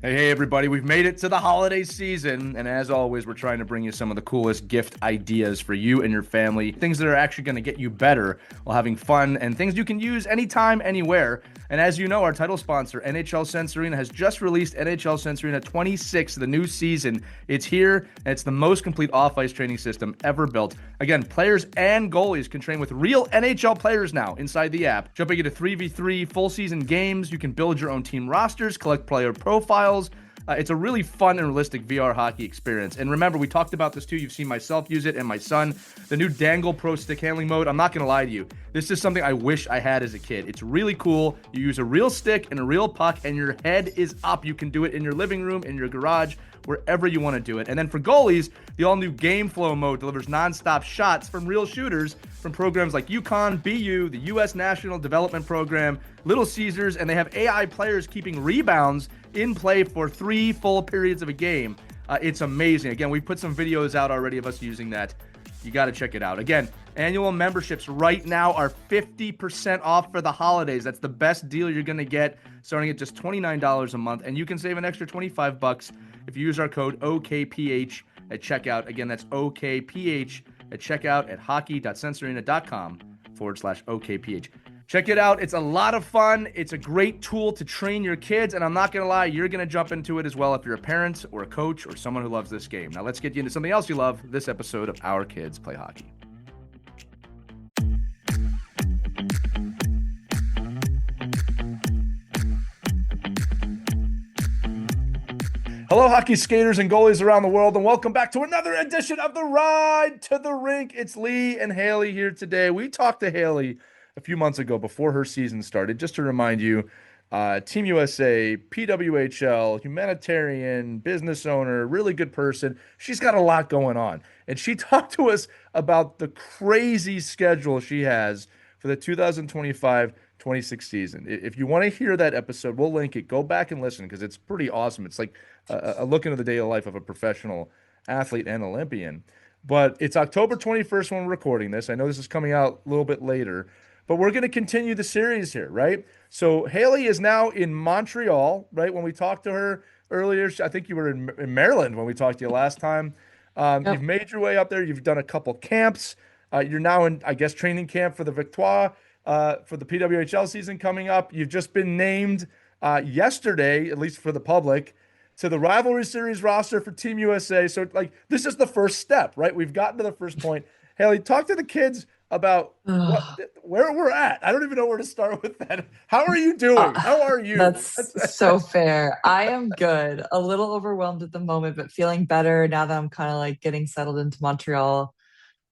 Hey, everybody, we've made it to the holiday season. And as always, we're trying to bring you some of the coolest gift ideas for you and your family. Things that are actually going to get you better while having fun and things you can use anytime, anywhere. And as you know, our title sponsor, NHL Sense Arena, has just released NHL Sense Arena 26, the new season. It's here, and it's the most complete off-ice training system ever built. Again, players and goalies can train with real NHL players now inside the app. Jumping into 3v3 full season games, you can build your own team rosters, collect player profiles. It's a really fun and realistic VR hockey experience. And remember, we talked about this too. You've seen myself use it and my son. The new Dangle Pro stick handling mode. I'm not going to lie to you. This is something I wish I had as a kid. It's really cool. You use a real stick and a real puck, and your head is up. You can do it in your living room, in your garage, wherever you want to do it. And then for goalies, the all-new Game Flow mode delivers non-stop shots from real shooters from programs like UConn, BU, the U.S. National Development Program, Little Caesars, and they have AI players keeping rebounds in play for 3 full periods of a game. It's amazing. Again, we put some videos out already of us using that. You got to check it out. Again, annual memberships right now are 50% off for the holidays. That's the best deal you're going to get, starting at just $29 a month. And you can save an extra $25 if you use our code OKPH at checkout. Again, that's OKPH at checkout at hockey.sensearena.com/OKPH. Check it out. It's a lot of fun. It's a great tool to train your kids. And I'm not going to lie, you're going to jump into it as well if you're a parent or a coach or someone who loves this game. Now let's get you into something else you love, this episode of Our Kids Play Hockey. Hello, hockey skaters and goalies around the world, and welcome back to another edition of the Ride to the Rink. It's Lee and Hayley here today. We talked to Hayley a few months ago before her season started. Just to remind you, Team USA, PWHL, humanitarian, business owner, really good person. She's got a lot going on. And she talked to us about the crazy schedule she has for the 2025-26 season. If you want to hear that episode, we'll link it. Go back and listen because it's pretty awesome. It's like a look into the daily life of a professional athlete and Olympian. But it's October 21st when we're recording this. I know this is coming out a little bit later. But we're going to continue the series here, right? So Hayley is now in Montreal, right? When we talked to her earlier, I think you were in Maryland when we talked to you last time. Yep. You've made your way up there. You've done a couple camps. You're now in, I guess, training camp for the Victoire, for the PWHL season coming up. You've just been named yesterday, at least for the public, to the Rivalry Series roster for Team USA. So, like, this is the first step, right? We've gotten to the first point. Hayley, talk to the kids about where we're at. I don't even know where to start with that. How are you doing? How are you? That's so fair. I am good. A little overwhelmed at the moment, but feeling better now that I'm kind of like getting settled into Montreal.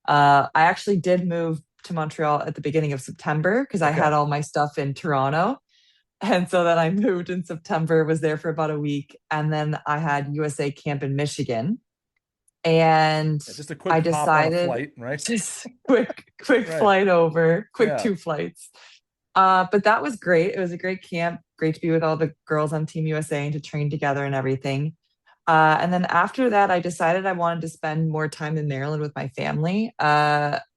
I actually did move to Montreal at the beginning of September because I Okay. had all my stuff in Toronto. And so then I moved in September, was there for about a week, and then I had USA camp in Michigan. And Yeah, just a I quick hop on a decided flight, right? just quick Right. flight over, quick Yeah. 2 flights. But that was great. It was a great camp. Great to be with all the girls on Team USA and to train together and everything. And then after that, I decided I wanted to spend more time in Maryland with my family.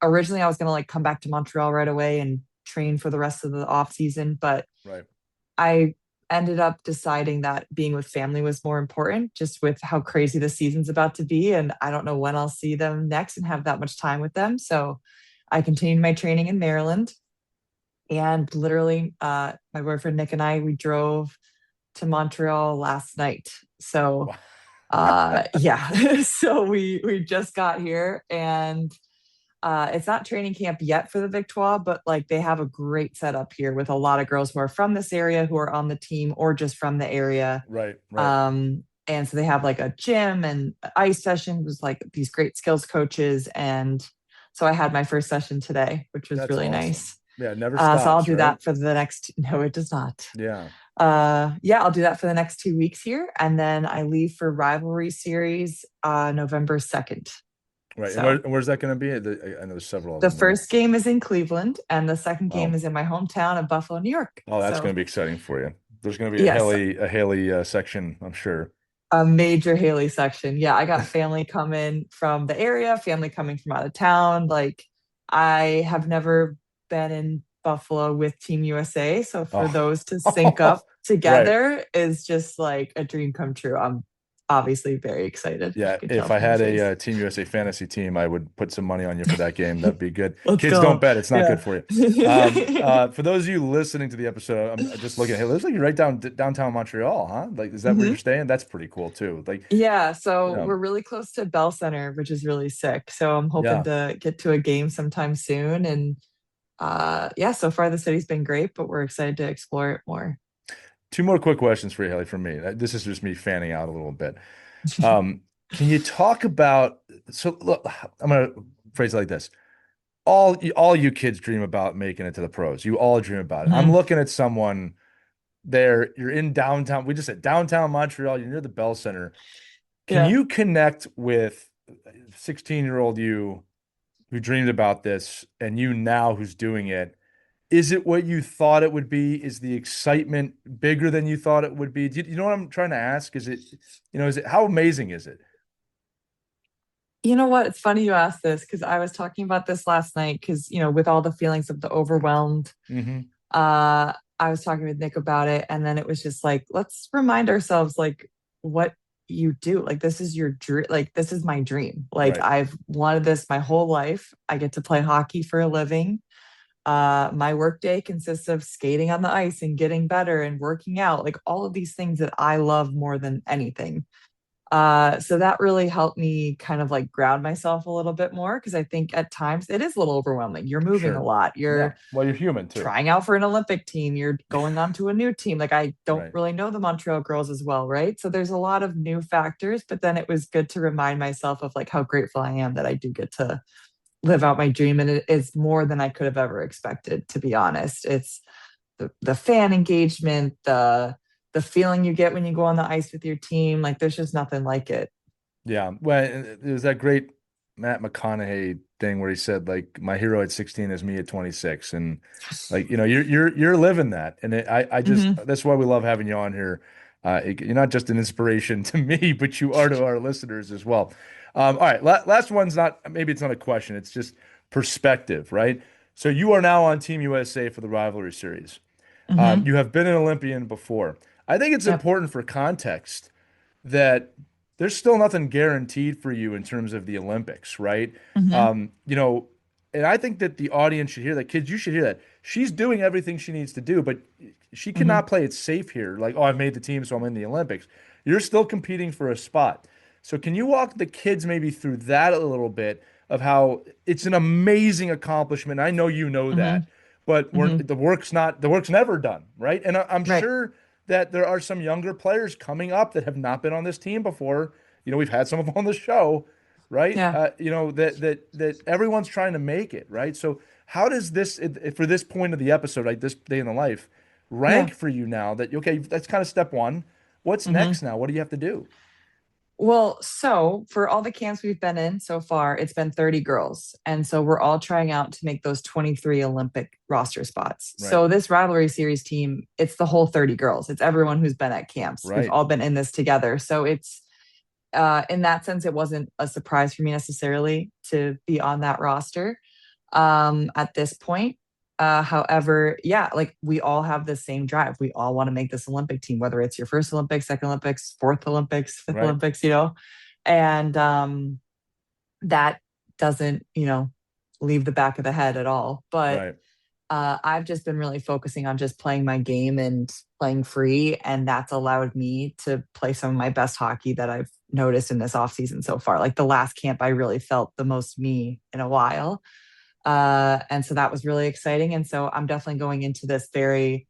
Originally, I was going to like come back to Montreal right away and train for the rest of the off season, but Right. I ended up deciding that being with family was more important, just with how crazy the season's about to be. And I don't know when I'll see them next and have that much time with them. So I continued my training in Maryland. And literally, my boyfriend Nick and I, we drove to Montreal last night. So Wow. yeah, so we just got here, and it's not training camp yet for the Victoire, but like they have a great setup here with a lot of girls who are from this area who are on the team or just from the area. Right. Right. And so they have like a gym and ice session with like these great skills coaches. And so I had my first session today, which was That's really awesome. nice. Yeah, it never So I'll stops, do right? that for the next, no, it does not. Yeah. Yeah, I'll do that for the next 2 weeks here. And then I leave for Rivalry Series November 2nd. Right. And So where's that going to be? I know there's several of the them. Where? first game is in Cleveland, and the second game Wow. is in my hometown of Buffalo, New York. Oh, that's going So to be exciting for you. There's going to be a yes, Haley section, I'm sure. a major Haley section. Yeah, I got family coming from the area, family coming from out of town. Like I have never been in Buffalo with Team USA. So for Oh, those to sync up Right. together is just like a dream come true. I'm obviously very excited. You Yeah, can tell if I from my had face. a Team USA fantasy team, I would put some money on you for that game. That'd be good. Let's Kids don't go. bet; it's not good Yeah. for you. For those of you listening to the episode, I'm just looking. Hey, it looks like you're right downtown Montreal, huh? Like, is that where you're hmm staying? That's pretty cool too. Like, Yeah, you so know, we're really close to Bell Center, which is really sick. So I'm hoping yeah. to get to a game sometime soon. And yeah, so far the city's been great, but we're excited to explore it more. Two more quick questions for you, Haley, from me. This is just me fanning out a little bit. Um, can you talk about? So, look, I'm gonna phrase it like this: all you kids dream about making it to the pros. You all dream about it. I'm hmm looking at someone there. You're in downtown. We just said downtown Montreal. You're near the Bell Center. Can Yeah. you connect with 16-year-old you who dreamed about this and you now who's doing it? Is it what you thought it would be? Is the excitement bigger than you thought it would be? Do you know what I'm trying to ask? Is it how amazing is it? You know what? It's funny you asked this because I was talking about this last night because, with all the feelings of the overwhelmed, Hmm. I was talking with Nick about it. And then it was just like, let's remind ourselves, like, what you do. Like, this is your dream. Like, this is my dream. Like, Right. I've wanted this my whole life. I get to play hockey for a living. My workday consists of skating on the ice and getting better and working out, like all of these things that I love more than anything. So that really helped me kind of like ground myself a little bit more because I think at times it is a little overwhelming. You're moving a Sure. lot. Yeah. You're Well, you're human too. trying out for an Olympic team. You're going on to a new team. Like I don't Right. really know the Montreal girls as well, right? So there's a lot of new factors, but then it was good to remind myself of like how grateful I am that I do get to live out my dream. And it is more than I could have ever expected, to be honest. It's the fan engagement, the feeling you get when you go on the ice with your team. Like there's just nothing like it. Yeah. Well, there's that great Matt McConaughey thing where he said, like, my hero at 16 is me at 26. And like, you're living that. And I just hmm that's why we love having you on here. You're not just an inspiration to me, but you are to our listeners as well. All right, last one's not maybe it's not a question, it's just perspective, right? So you are now on Team USA for the Rivalry Series. hmm You have been an Olympian before. I think it's Yep. important for context that there's still nothing guaranteed for you in terms of the Olympics, right? hmm Um, you know, and I think that the audience should hear that. Kids, you should hear that. She's doing everything she needs to do, but she hmm cannot play it safe here. Like, oh, I've made the team, so I'm in the Olympics. You're still competing for a spot. So can you walk the kids maybe through that a little bit of how it's an amazing accomplishment? I know you know hmm that, but hmm the work's never done, right? And I'm Right. sure that there are some younger players coming up that have not been on this team before. We've had some of them on the show, right? Yeah. That everyone's trying to make it, right? So how does for this point of the episode, like this day in the life, Yeah. rank for you now that okay, that's kind of step one. What's hmm next now? What do you have to do? Well, so for all the camps we've been in so far, it's been 30 girls. And so we're all trying out to make those 23 Olympic roster spots. Right, So this rivalry series team, it's the whole 30 girls. It's everyone who's been at camps. We've right, all been in this together. So it's in that sense, it wasn't a surprise for me necessarily to be on that roster at this point. However, yeah, like we all have the same drive. We all want to make this Olympic team, whether it's your first Olympics, second Olympics, fourth Olympics, fifth right, Olympics, and that doesn't, leave the back of the head at all. But right. I've just been really focusing on just playing my game and playing free. And that's allowed me to play some of my best hockey that I've noticed in this off season so far. Like the last camp, I really felt the most me in a while. And so that was really exciting. And so I'm definitely going into this very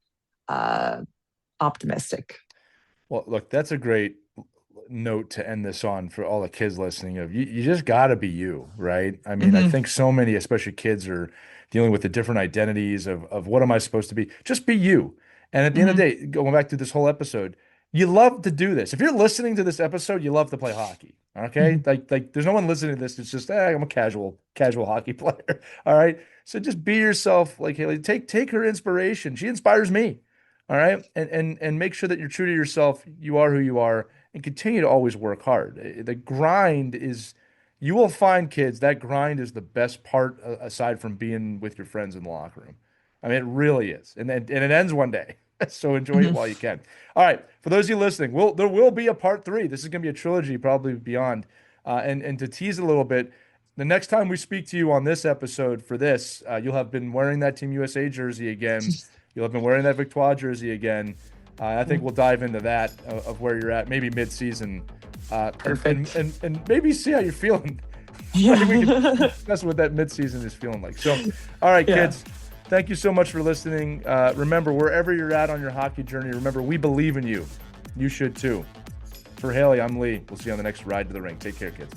uh, optimistic. Well, look, that's a great note to end this on for all the kids listening of you just got to be you, right? I mean, I hmm think so many, especially kids, are dealing with the different identities of what am I supposed to be? Just be you. And at the end of hmm the day, going back to this whole episode, you love to do this. If you're listening to this episode, you love to play hockey. Okay? hmm Like there's no one listening to this. It's just, I'm a casual hockey player. All right. So just be yourself, like Haley. Take her inspiration. She inspires me. All right. And make sure that you're true to yourself. You are who you are and continue to always work hard. The grind is, you will find kids, that grind is the best part aside from being with your friends in the locker room. I mean, it really is. And it ends one day. So enjoy it while you can. All right. For those of you listening, there will be a part 3. This is going to be a trilogy, probably beyond. And to tease a little bit, the next time we speak to you on this episode for this, you'll have been wearing that Team USA jersey again. You'll have been wearing that Victoire jersey again. I think we'll dive into that of where you're at, maybe mid-season. Perfect. And maybe see how you're feeling. Yeah. We can discuss what that mid-season is feeling like. So, all right, kids. Thank you so much for listening. Remember, wherever you're at on your hockey journey, remember, we believe in you. You should too. For Hayley, I'm Lee. We'll see you on the next Ride to the Rink. Take care, kids.